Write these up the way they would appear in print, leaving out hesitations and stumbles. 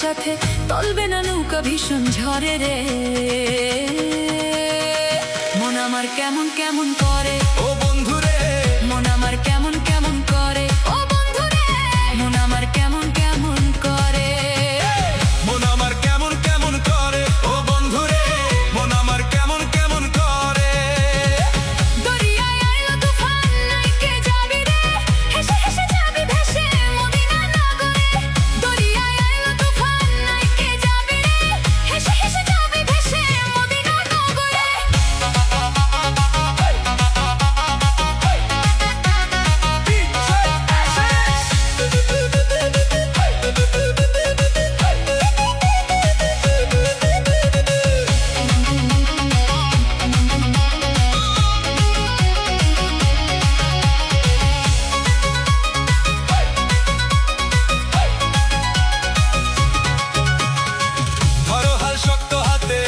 সাথে তলবে না নৌকা ভীষণ ঝড়ে রে। মন আমার কেমন কেমন করে ও বন্ধু রে, মন আমার কেমন কেমন করে ও বন্ধু রে। মন আমার কেমন কেমন করে মন আমার কেমন কেমন করে ও বন্ধু রে, মন আমার কেমন কেমন করে। দরিয়ায় আইলো তুফান নাইকে যাবি রে, হেসে হেসে যাবি ভেসে মদিনা নগরে। দরিয়ায় আইলো তুফান নাইকে যাবি রে, হেসে হেসে যাবি ভেসে মদিনা নগরে। ধরো হাল শক্ত হাতে,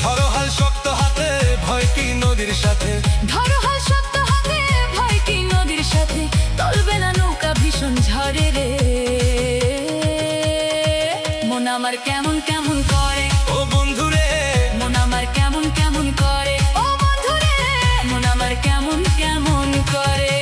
ধরো হাল শক্ত হাতে, ভয় কি নদীর সাথে। ধরো হাল শক্ত হাতে, ভয় কি নদীর সাথে তলবে না নৌকা ভীষণ ঝড়ে রে। মন আমার কেমন কেমন করে ও বন্ধু রে, মন আমার কেমন কেমন করে ও বন্ধু রে। মন আমার কেমন কেমন করে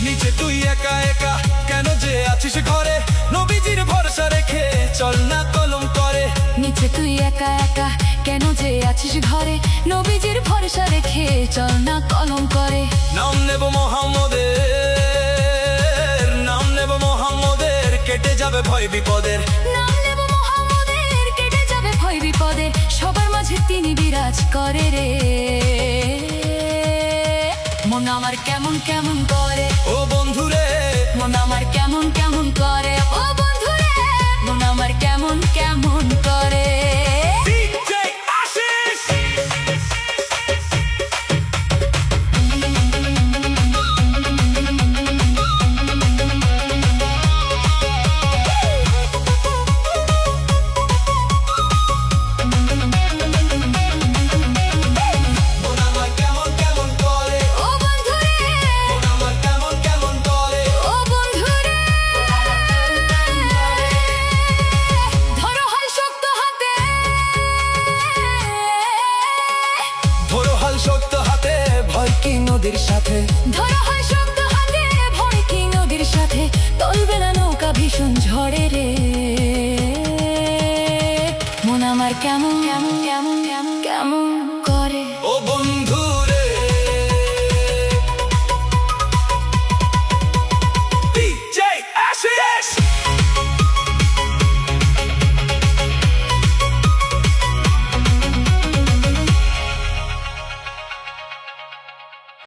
নিচে তুই একা একা কেন যে আছিস ঘরে, নবীজির ভরসা রেখে চল না কলম করে। নিচে তুই একা একা কেন যে আছিস ঘরে, নবীজির ভরসা রেখে চল না কলম করে। নাম নেব মোহাম্মদের, নাম নেব মোহাম্মদের, কেটে যাবে ভয় বিপদের। নাম নেব মোহাম্মদের, কেটে যাবে ভয় বিপদের। সবার মাঝে তিনি বিরাজ করে রে। মন আমার কেমন কেমন করে ও বন্ধু রে, মন আমার কেমন কেমন করে ও বন্ধু রে। মন আমার কেমন কেমন করে DJ আশিস। মন আমার কেমন কেমন করে ও বন্ধু রে। মন আমার কেমন কেমন করে। ও বন্ধু রে। ধরো হাল শক্ত হাতে, ধরো হাল শক্ত হাতে, ভয় কি নদীর সাথে। ধরো হাল শক্ত হাতে, ভয় কি নদীর সাথে তলবে না নৌকা ভীষণ ঝড়ে রে। মন আমার কেমন কেমন কেমন কেমন কেমন